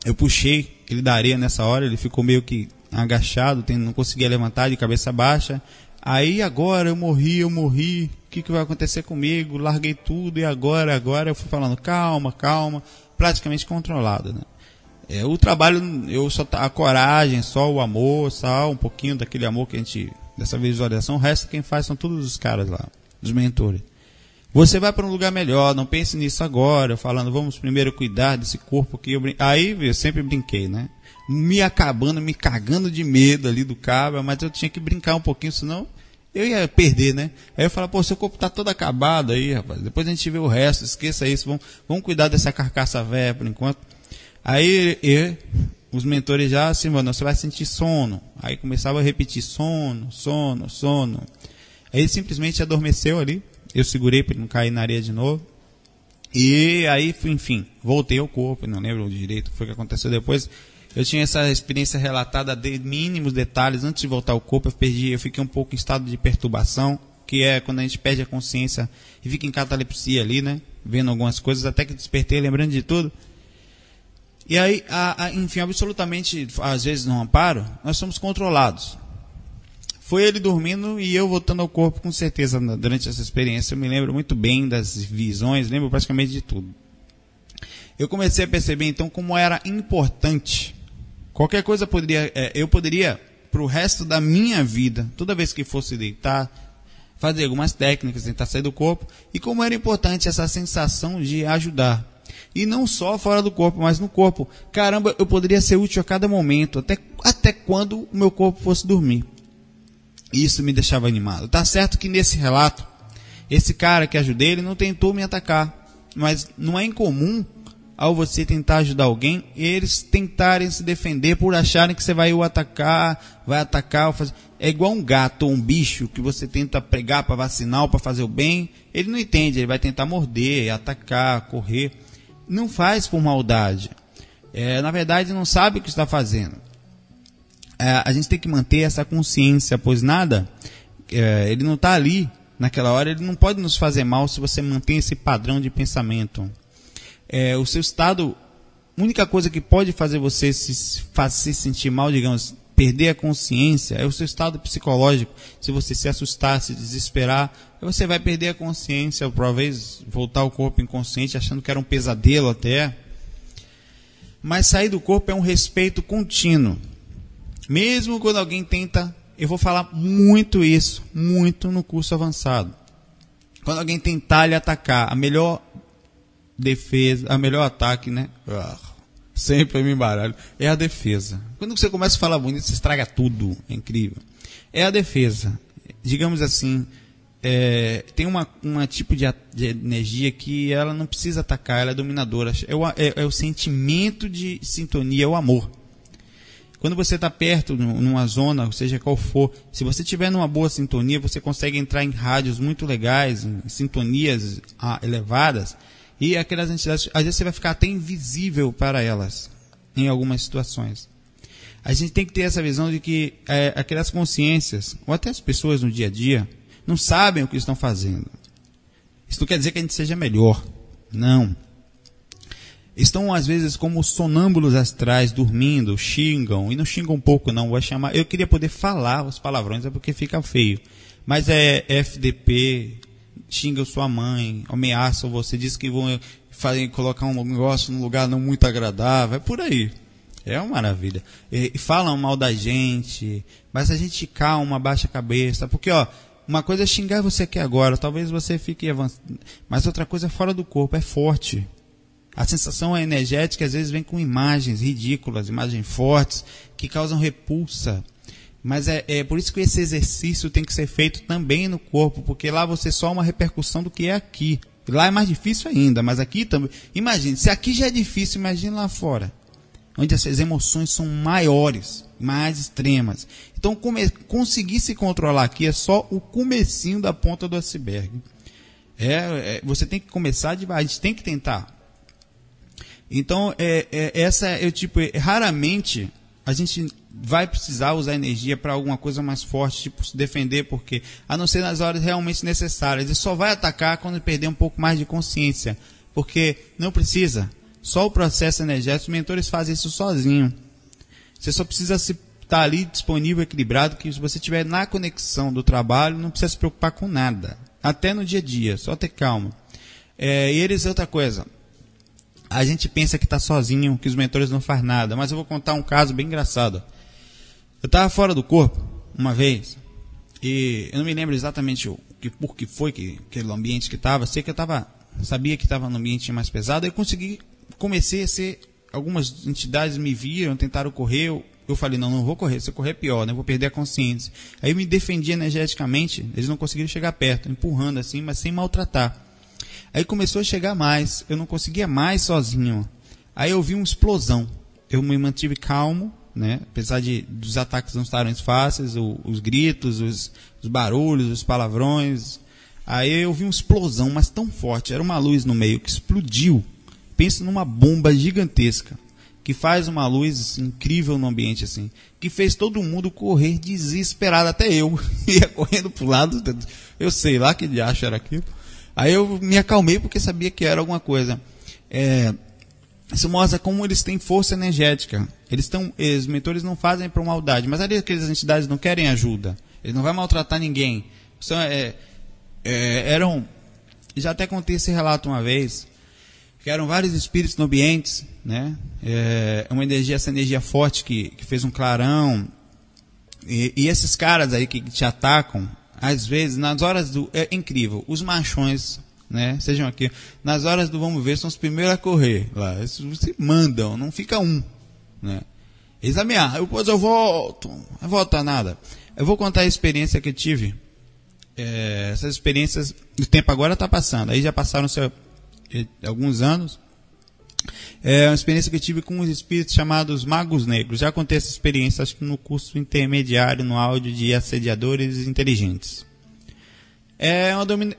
Eu puxei ele da areia nessa hora, ele ficou meio que agachado, não conseguia levantar de cabeça baixa. Aí agora eu morri, o que vai acontecer comigo? Larguei tudo e agora eu fui falando, calma, praticamente controlado, né? O trabalho, a coragem, só o amor, só um pouquinho daquele amor que dessa visualização, o resto quem faz são todos os caras lá, os mentores. Você vai para um lugar melhor, não pense nisso agora, falando, vamos primeiro cuidar desse corpo que Aí eu sempre brinquei, né? Me cagando de medo ali do cabra, mas eu tinha que brincar um pouquinho, senão eu ia perder, né? Aí eu falava, pô, seu corpo tá todo acabado aí, rapaz, depois a gente vê o resto, esqueça isso, vamos cuidar dessa carcaça velha por enquanto. Aí os mentores já assim, mano, você vai sentir sono. Aí começava a repetir sono. Aí ele simplesmente adormeceu ali. Eu segurei para ele não cair na areia de novo. E aí, enfim, voltei ao corpo. Não lembro direito o que foi que aconteceu depois. Eu tinha essa experiência relatada de mínimos detalhes. Antes de voltar ao corpo, eu fiquei um pouco em estado de perturbação, que é quando a gente perde a consciência e fica em catalepsia ali, né? Vendo algumas coisas, até que despertei, lembrando de tudo. E aí, enfim, absolutamente, às vezes no amparo, nós somos controlados. Foi ele dormindo e eu voltando ao corpo, com certeza, durante essa experiência. Eu me lembro muito bem das visões, lembro praticamente de tudo. Eu comecei a perceber, então, como era importante. Qualquer coisa eu poderia, para o resto da minha vida, toda vez que fosse deitar, fazer algumas técnicas, tentar sair do corpo, e como era importante essa sensação de ajudar. E não só fora do corpo, mas no corpo. Caramba, eu poderia ser útil a cada momento, até quando o meu corpo fosse dormir. Isso me deixava animado. Tá certo que nesse relato, esse cara que ajudei, ele não tentou me atacar. Mas não é incomum ao você tentar ajudar alguém, eles tentarem se defender por acharem que você vai atacar, é igual um gato ou um bicho que você tenta pregar para vacinar ou para fazer o bem, ele não entende, ele vai tentar morder, atacar, correr. Não faz por maldade. Na verdade, não sabe o que está fazendo. A gente tem que manter essa consciência, pois nada, ele não está ali naquela hora, ele não pode nos fazer mal se você mantém esse padrão de pensamento. O seu estado, a única coisa que pode fazer você se sentir mal, digamos, perder a consciência, é o seu estado psicológico. Se você se assustar, se desesperar, você vai perder a consciência, talvez voltar ao corpo inconsciente, achando que era um pesadelo até. Mas sair do corpo é um respeito contínuo. Mesmo quando alguém tenta, eu vou falar muito isso, muito no curso avançado. Quando alguém tentar lhe atacar, a melhor defesa, a melhor ataque, né? Sempre eu me embaralho. É a defesa. Quando você começa a falar bonito, você estraga tudo. É incrível. É a defesa. Digamos assim, tem uma tipo de energia que ela não precisa atacar, ela é dominadora. É o sentimento de sintonia, é o amor. Quando você está perto, numa zona, seja qual for, se você estiver numa boa sintonia, você consegue entrar em rádios muito legais, em sintonias elevadas, e aquelas entidades, às vezes você vai ficar até invisível para elas, em algumas situações. A gente tem que ter essa visão de que aquelas consciências, ou até as pessoas no dia a dia, não sabem o que estão fazendo. Isso não quer dizer que a gente seja melhor. Não. Estão, às vezes, como sonâmbulos astrais, dormindo, xingam, e não xingam um pouco, não, vou chamar, eu queria poder falar os palavrões, é porque fica feio, mas é FDP, xinga sua mãe, ameaçam você, diz que vão colocar um negócio num lugar não muito agradável, é por aí, é uma maravilha, e falam mal da gente, mas a gente calma, abaixa a cabeça, porque, uma coisa é xingar você aqui agora, talvez você fique avançando, mas outra coisa é fora do corpo, é forte. A sensação energética às vezes vem com imagens ridículas, imagens fortes, que causam repulsa. Mas é por isso que esse exercício tem que ser feito também no corpo, porque lá você só uma repercussão do que é aqui. Lá é mais difícil ainda, mas aqui também. Imagine, se aqui já é difícil, imagine lá fora, onde essas emoções são maiores, mais extremas. Então, conseguir se controlar aqui é só o comecinho da ponta do iceberg. Você tem que começar devagar, a gente tem que tentar. Então, raramente a gente vai precisar usar energia para alguma coisa mais forte, tipo se defender, porque, a não ser nas horas realmente necessárias, ele só vai atacar quando perder um pouco mais de consciência, porque não precisa, só o processo energético, os mentores fazem isso sozinho. Você só precisa estar ali disponível, equilibrado, que se você estiver na conexão do trabalho, não precisa se preocupar com nada, até no dia a dia, só ter calma. Outra coisa, a gente pensa que está sozinho, que os mentores não fazem nada, mas eu vou contar um caso bem engraçado. Eu estava fora do corpo, uma vez, e eu não me lembro exatamente por que foi aquele ambiente que estava, sabia que estava no ambiente mais pesado, eu comecei a ser, algumas entidades me viram, tentaram correr, eu falei, não vou correr, se eu correr é pior, né? Eu vou perder a consciência. Aí eu me defendi energeticamente, eles não conseguiram chegar perto, empurrando assim, mas sem maltratar. Aí começou a chegar mais, eu não conseguia mais sozinho. Aí eu vi uma explosão. Eu me mantive calmo, né? Apesar dos ataques não estarem fáceis, os gritos, os barulhos, os palavrões. Aí eu vi uma explosão, mas tão forte, era uma luz no meio que explodiu. Pensa numa bomba gigantesca, que faz uma luz incrível no ambiente assim, que fez todo mundo correr desesperado, até eu ia correndo pro lado, eu sei lá que diacho era aquilo. Aí eu me acalmei porque sabia que era alguma coisa. Isso mostra como eles têm força energética. Os mentores não fazem por maldade, mas ali aquelas entidades não querem ajuda. Eles não vão maltratar ninguém. Já até contei esse relato uma vez, que eram vários espíritos no ambiente, né? Essa energia forte que fez um clarão. E esses caras aí que te atacam, às vezes, nas horas é incrível, os machões, né, sejam aqui, nas horas do vamos ver, são os primeiros a correr lá, eles se mandam, não fica um, né, eles ameaçam, depois eu volto, não volta nada. Eu vou contar a experiência que eu tive, essas experiências, o tempo agora está passando, aí já passaram alguns anos, É uma experiência que eu tive com uns espíritos chamados magos negros. Já contei essa experiência, acho que no curso intermediário, no áudio de assediadores inteligentes.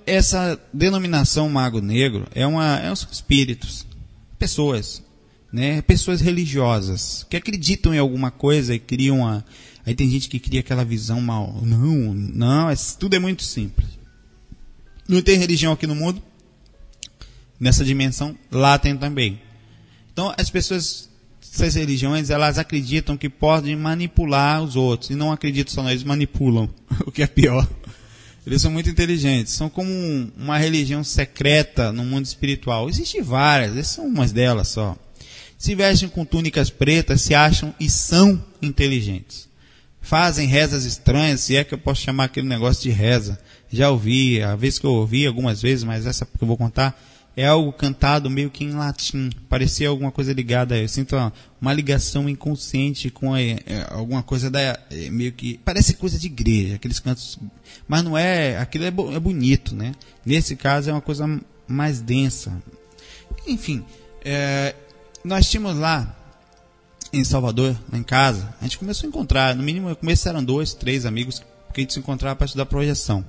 Essa denominação mago negro são espíritos, pessoas, né? Pessoas religiosas, que acreditam em alguma coisa e criam Aí tem gente que cria aquela visão mal. Não, tudo é muito simples. Não tem religião aqui no mundo, nessa dimensão, lá tem também. Então, essas religiões, elas acreditam que podem manipular os outros. E não acreditam só, eles manipulam, o que é pior. Eles são muito inteligentes. São como uma religião secreta no mundo espiritual. Existem várias, essas são umas delas só. Se vestem com túnicas pretas, se acham e são inteligentes. Fazem rezas estranhas, se é que eu posso chamar aquele negócio de reza. Já ouvi, a vez que eu ouvi algumas vezes, mas essa que eu vou contar, é algo cantado meio que em latim. Parecia alguma coisa ligada. Eu sinto uma ligação inconsciente com alguma coisa meio que parece coisa de igreja, aqueles cantos, mas não é. Aquilo é bonito, né? Nesse caso é uma coisa mais densa. Enfim, nós tínhamos lá em Salvador, lá em casa, a gente começou a encontrar, no mínimo no começo eram 2, 3 amigos, porque a gente se encontrava para estudar projeção.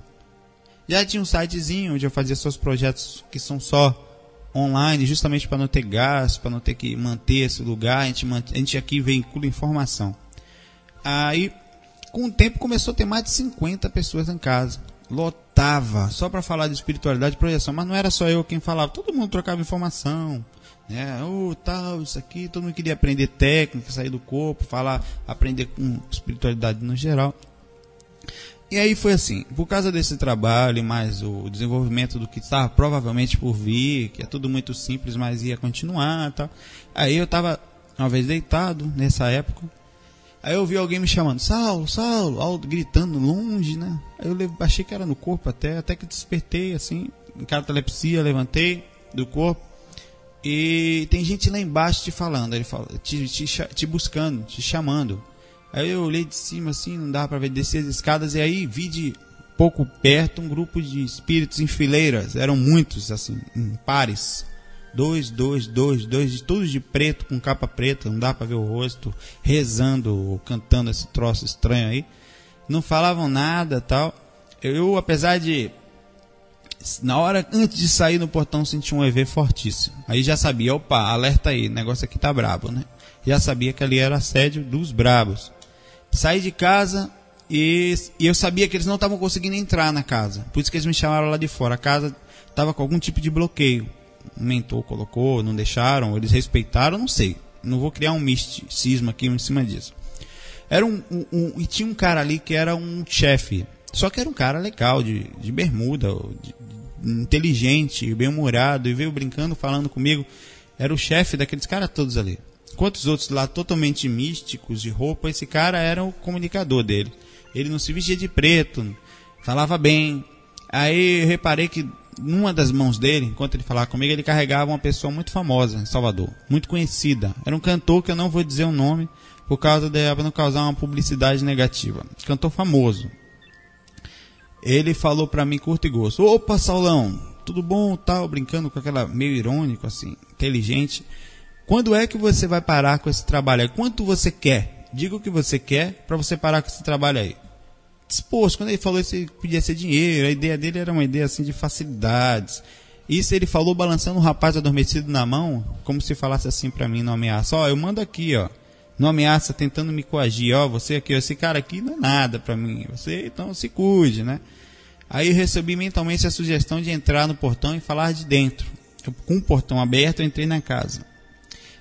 Já tinha um sitezinho onde eu fazia seus projetos que são só online, justamente para não ter gasto, para não ter que manter esse lugar. A gente aqui veicula informação. Aí, com o tempo, começou a ter mais de 50 pessoas em casa. Lotava, só para falar de espiritualidade e projeção. Mas não era só eu quem falava, todo mundo trocava informação. Né? Tal, isso aqui, todo mundo queria aprender técnica, sair do corpo, aprender com espiritualidade no geral. E aí foi assim, por causa desse trabalho, mais o desenvolvimento do que estava provavelmente por vir, que é tudo muito simples, mas ia continuar, tal. Aí eu estava uma vez deitado, nessa época, aí eu ouvi alguém me chamando, Saulo, Saulo, gritando longe, né? Aí eu achei que era no corpo até que despertei, assim, em catalepsia, levantei do corpo, e tem gente lá embaixo te falando, ele fala, te buscando, te chamando. Aí eu olhei de cima assim, não dava para ver, descer as escadas, e aí vi de pouco perto um grupo de espíritos em fileiras, eram muitos assim, em pares, dois, todos de preto, com capa preta, não dá para ver o rosto, rezando ou cantando esse troço estranho aí, não falavam nada, tal. Eu, apesar de, na hora, antes de sair no portão, senti um EV fortíssimo, aí já sabia, opa, alerta aí, o negócio aqui tá brabo, né? Já sabia que ali era assédio dos brabos. Saí de casa e eu sabia que eles não estavam conseguindo entrar na casa. Por isso que eles me chamaram lá de fora. A casa estava com algum tipo de bloqueio. O mentor colocou, não deixaram, eles respeitaram, não sei. Não vou criar um misticismo aqui em cima disso. E tinha um cara ali que era um chefe. Só que era um cara legal, de bermuda, inteligente, bem-humorado. E veio brincando, falando comigo. Era o chefe daqueles caras todos ali. Enquanto os outros lá totalmente místicos, de roupa, esse cara era o comunicador dele. Ele não se vestia de preto, falava bem. Aí eu reparei que numa das mãos dele, enquanto ele falava comigo, ele carregava uma pessoa muito famosa em Salvador, muito conhecida. Era um cantor que eu não vou dizer o nome, por causa de não causar uma publicidade negativa. Cantor famoso. Ele falou pra mim curto e grosso, opa, Saulão, tudo bom, tal, brincando com aquela meio irônico, assim, inteligente. Quando é que você vai parar com esse trabalho aí? Quanto você quer? Diga o que você quer para você parar com esse trabalho aí. Disposto, quando ele falou isso, ele podia ser dinheiro. A ideia dele era uma ideia assim de facilidades. Isso ele falou balançando um rapaz adormecido na mão, como se falasse assim para mim, não ameaça. Ó, eu mando aqui, ó. Não ameaça, tentando me coagir. Ó, você aqui, ó, esse cara aqui não é nada para mim. Você, então, se cuide, né? Aí eu recebi mentalmente a sugestão de entrar no portão e falar de dentro. Com o portão aberto, eu entrei na casa.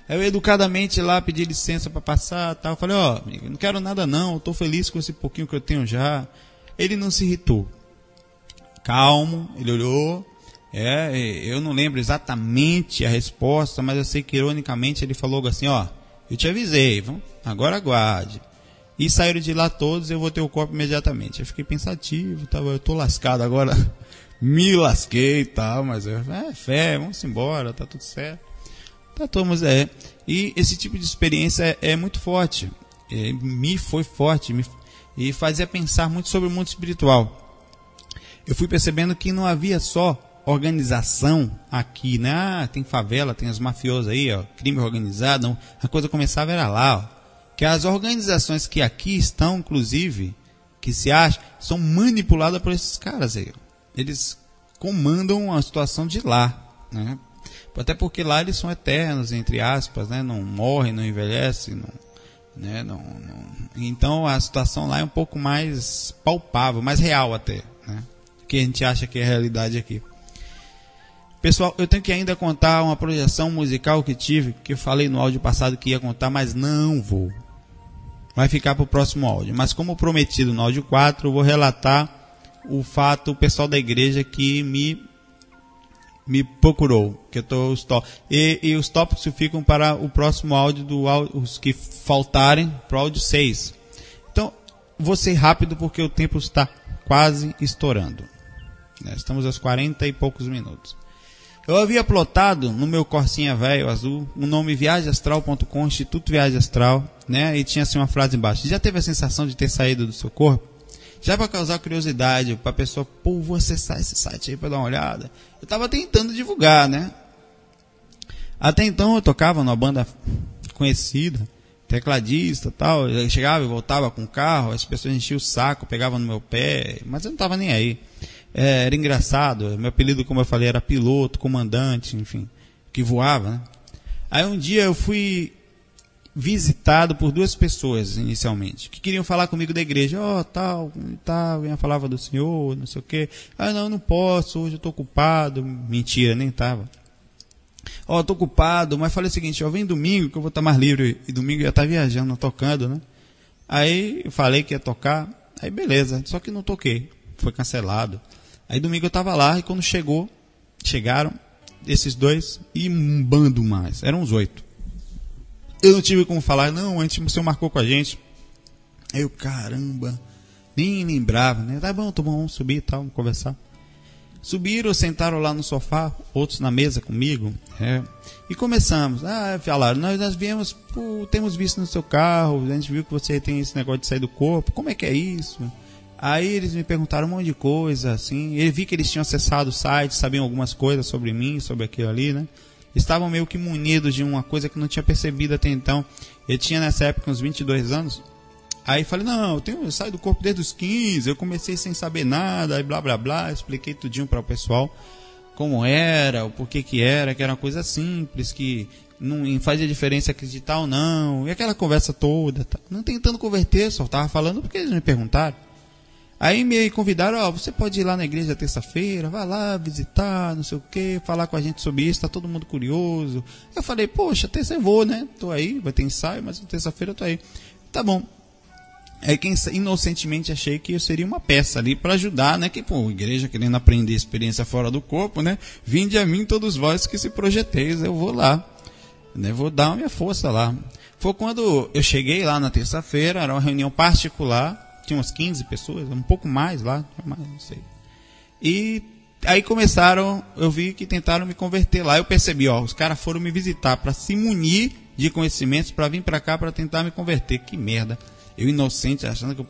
Eu educadamente lá pedi licença para passar, tal. Falei, ó, amigo, não quero nada não, estou feliz com esse pouquinho que eu tenho já. Ele não se irritou. Calmo, ele olhou. Eu não lembro exatamente a resposta, mas eu sei que ironicamente ele falou assim, ó, eu te avisei, agora aguarde. E saíram de lá todos, eu vou ter o corpo imediatamente. Eu fiquei pensativo, eu tô lascado agora, me lasquei e tal, mas fé, vamos embora, tá tudo certo. E esse tipo de experiência é muito forte, me foi forte, e fazia pensar muito sobre o mundo espiritual. Eu fui percebendo que não havia só organização aqui, né? Ah, tem favela, tem os mafiosos aí, ó, crime organizado. Não. A coisa começava era lá, ó, que as organizações que aqui estão, inclusive, que se acham, são manipuladas por esses caras aí. Eles comandam a situação de lá, né? Até porque lá eles são eternos, entre aspas, né? Não morrem, não envelhecem, né? Então a situação lá é um pouco mais palpável, mais real até, né? Que a gente acha que é a realidade aqui. Pessoal, eu tenho que ainda contar uma projeção musical que tive, que eu falei no áudio passado que ia contar, mas não vou. Vai ficar para o próximo áudio. Mas como prometido no áudio 4, eu vou relatar o fato, o pessoal da igreja que me procurou. Que eu tô, e os tópicos ficam para o próximo áudio, os que faltarem para o áudio 6. Então, vou ser rápido porque o tempo está quase estourando. Estamos aos 40 e poucos minutos. Eu havia plotado no meu Corsinha velho azul o nome viagemastral.com, Instituto Viagem Astral, né? E tinha assim uma frase embaixo: já teve a sensação de ter saído do seu corpo? Já para causar curiosidade, para a pessoa, pô, vou acessar esse site aí para dar uma olhada. Eu estava tentando divulgar, né? Até então eu tocava numa banda conhecida, tecladista e tal. Eu chegava e voltava com o carro, as pessoas enchiam o saco, pegavam no meu pé, mas eu não estava nem aí. Era engraçado, meu apelido, como eu falei, era piloto, comandante, enfim, que voava, né? Aí um dia eu fui visitado por 2 pessoas, inicialmente, que queriam falar comigo da igreja. Tal, eu falava do Senhor, não sei o quê. Não posso, hoje eu estou ocupado. Mentira, nem estava. Estou ocupado, mas falei o seguinte, vem domingo que eu vou estar mais livre, e domingo eu ia estar viajando, tocando, né? Aí eu falei que ia tocar, aí beleza, só que não toquei, foi cancelado. Aí domingo eu estava lá, e quando chegaram esses 2 e um bando mais, eram uns 8. Eu não tive como falar, não, o senhor marcou com a gente. Aí eu, caramba, nem lembrava, né? Tá bom, vamos subir e tal, vamos conversar. Subiram, sentaram lá no sofá, outros na mesa comigo, e começamos. Falaram, nós viemos, temos visto no seu carro, a gente viu que você tem esse negócio de sair do corpo, como é que é isso? Aí eles me perguntaram um monte de coisa, assim. Eu vi que eles tinham acessado o site, sabiam algumas coisas sobre mim, sobre aquilo ali, né? Estavam meio que munidos de uma coisa que eu não tinha percebido até então. Eu tinha nessa época uns 22 anos. Aí falei, não, eu saio do corpo desde os 15, eu comecei sem saber nada, aí blá blá blá, expliquei tudinho para o pessoal como era, o porquê que era uma coisa simples, que não fazia diferença acreditar ou não, e aquela conversa toda, tá? Não tentando converter, só estava falando porque eles me perguntaram. Aí me convidaram, você pode ir lá na igreja terça-feira, vai lá visitar, não sei o que, falar com a gente sobre isso, tá todo mundo curioso. Eu falei, poxa, terça eu vou, né? Tô aí, vai ter ensaio, mas terça-feira eu tô aí. Tá bom. Aí inocentemente achei que eu seria uma peça ali para ajudar, né? Que, igreja querendo aprender experiência fora do corpo, né? Vinde a mim todos vós que se projeteis, eu vou lá, né? Vou dar a minha força lá. Foi quando eu cheguei lá na terça-feira, era uma reunião particular, tinha umas 15 pessoas, um pouco mais lá, não sei. E aí eu vi que tentaram me converter lá. Eu percebi, os caras foram me visitar para se munir de conhecimentos, para vir para cá para tentar me converter. Que merda. Eu inocente, achando que eu...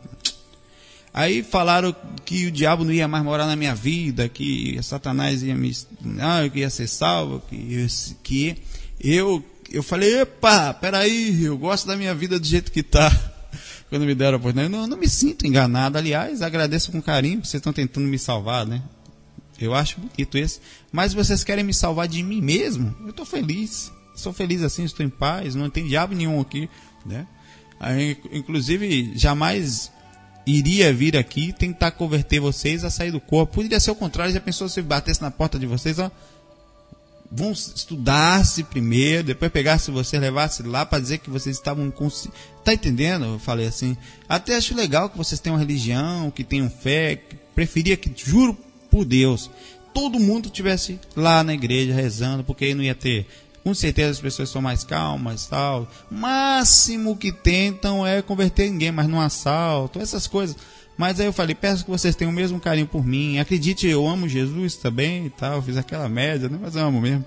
Aí falaram que o diabo não ia mais morar na minha vida, que Satanás ia eu ia ser salvo, que eu falei, epa, peraí, eu gosto da minha vida do jeito que tá. Quando me deram a oportunidade, não me sinto enganado. Aliás, agradeço com carinho, porque vocês estão tentando me salvar, né? Eu acho bonito isso. Mas vocês querem me salvar de mim mesmo? Eu estou feliz. Sou feliz assim, estou em paz, não tem diabo nenhum aqui, né? Aí, inclusive, jamais iria vir aqui tentar converter vocês a sair do corpo. Poderia ser o contrário, já pensou se batesse na porta de vocês, vão estudar-se primeiro, depois pegasse você, levasse lá para dizer que vocês estavam inconscientes. Tá entendendo? Eu falei assim. Até acho legal que vocês tenham religião, que tenham fé. Preferia que, juro por Deus, todo mundo estivesse lá na igreja rezando, porque aí não ia ter. Com certeza as pessoas são mais calmas, tal. O máximo que tentam é converter ninguém, mas não assalto, essas coisas. Mas aí eu falei, peço que vocês tenham o mesmo carinho por mim. Acredite, eu amo Jesus também e tal. Fiz aquela média, né? Mas eu amo mesmo.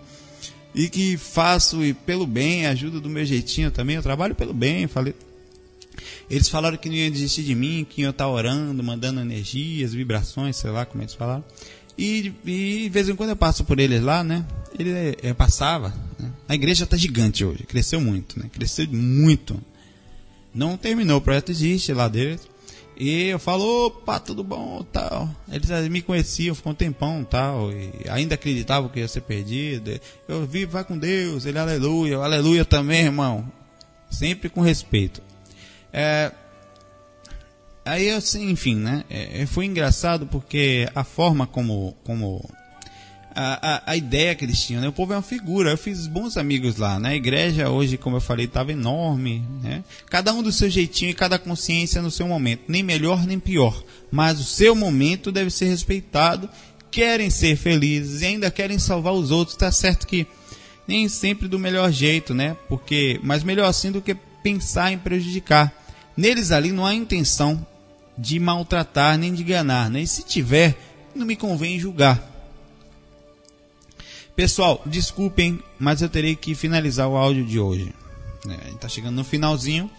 E que faço pelo bem, ajudo do meu jeitinho também. Eu trabalho pelo bem. Falei. Eles falaram que não iam desistir de mim, que iam estar orando, mandando energias, vibrações, sei lá como eles falaram. E de vez em quando eu passo por eles lá, né? Ele passava, né? A igreja está gigante hoje, cresceu muito, né? Cresceu muito. Não terminou, o projeto existe lá deles. E eu falo, opa, tudo bom, tal. Eles me conheciam, ficou um tempão, tal. E ainda acreditavam que ia ser perdido. Eu vi, vai com Deus, ele aleluia, aleluia também, irmão. Sempre com respeito. Aí, assim, enfim, né? Foi engraçado porque a forma como a ideia que eles tinham, né? O povo é uma figura. Eu fiz bons amigos lá, né? A igreja hoje, como eu falei, estava enorme, né? Cada um do seu jeitinho e cada consciência no seu momento. Nem melhor, nem pior. Mas o seu momento deve ser respeitado. Querem ser felizes e ainda querem salvar os outros. Tá certo que nem sempre do melhor jeito, né? Mas melhor assim do que pensar em prejudicar. Neles ali não há intenção de maltratar nem de enganar, né? E se tiver, não me convém julgar. Pessoal, desculpem, mas eu terei que finalizar o áudio de hoje. A gente está chegando no finalzinho.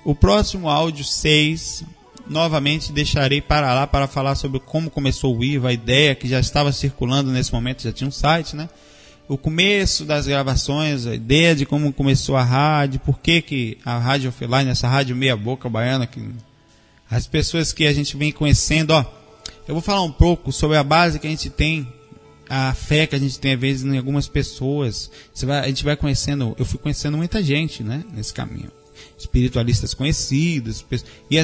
O próximo áudio 6, novamente deixarei para lá para falar sobre como começou o IVA, a ideia que já estava circulando nesse momento, já tinha um site, né? O começo das gravações, a ideia de como começou a rádio, por que a rádio offline, essa rádio meia boca baiana, que as pessoas que a gente vem conhecendo, eu vou falar um pouco sobre a base que a gente tem, a fé que a gente tem às vezes em algumas pessoas. A gente vai conhecendo, eu fui conhecendo muita gente, né, nesse caminho, espiritualistas conhecidos, e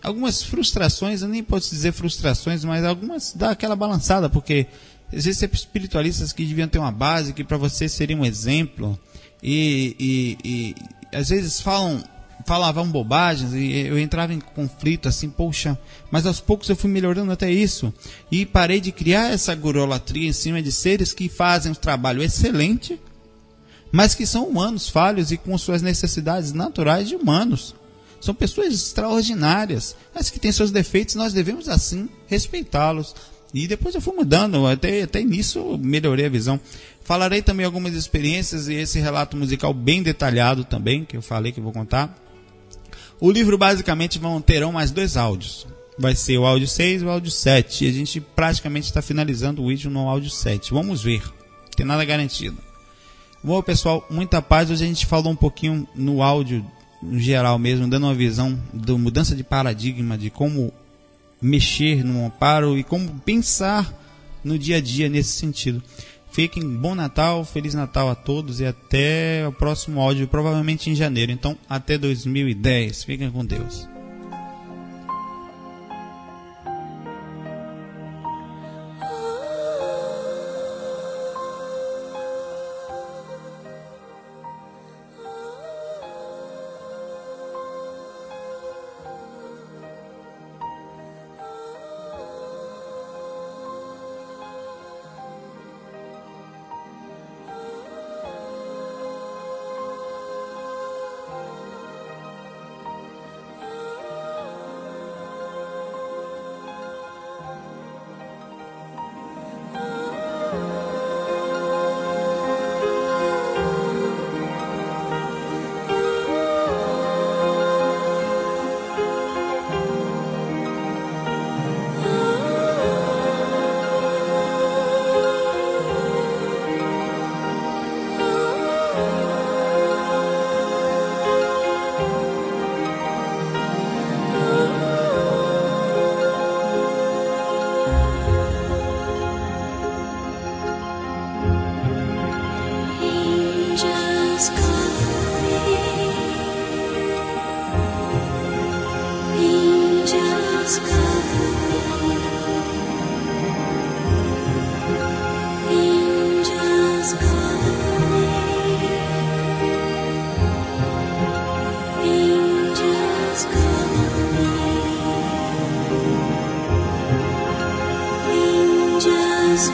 algumas frustrações, eu nem posso dizer frustrações, mas algumas dá aquela balançada, porque existem espiritualistas que deviam ter uma base, que para você seria um exemplo, e às vezes falavam bobagens, e eu entrava em conflito, assim, poxa, mas aos poucos eu fui melhorando até isso, e parei de criar essa gurolatria em cima de seres que fazem um trabalho excelente, mas que são humanos, falhos e com suas necessidades naturais de humanos. São pessoas extraordinárias, mas que têm seus defeitos, nós devemos assim respeitá-los. E depois eu fui mudando, até nisso melhorei a visão. Falarei também algumas experiências e esse relato musical bem detalhado também, que eu falei que eu vou contar. O livro basicamente terão mais 2 áudios. Vai ser o áudio 6 e o áudio 7. E a gente praticamente está finalizando o vídeo no áudio 7. Vamos ver, não tem nada garantido. Bom, pessoal, muita paz. Hoje a gente falou um pouquinho no áudio, no geral mesmo, dando uma visão da mudança de paradigma, de como mexer no amparo e como pensar no dia a dia nesse sentido. Fiquem bom Natal, Feliz Natal a todos e até o próximo áudio, provavelmente em janeiro. Então, até 2010. Fiquem com Deus. Just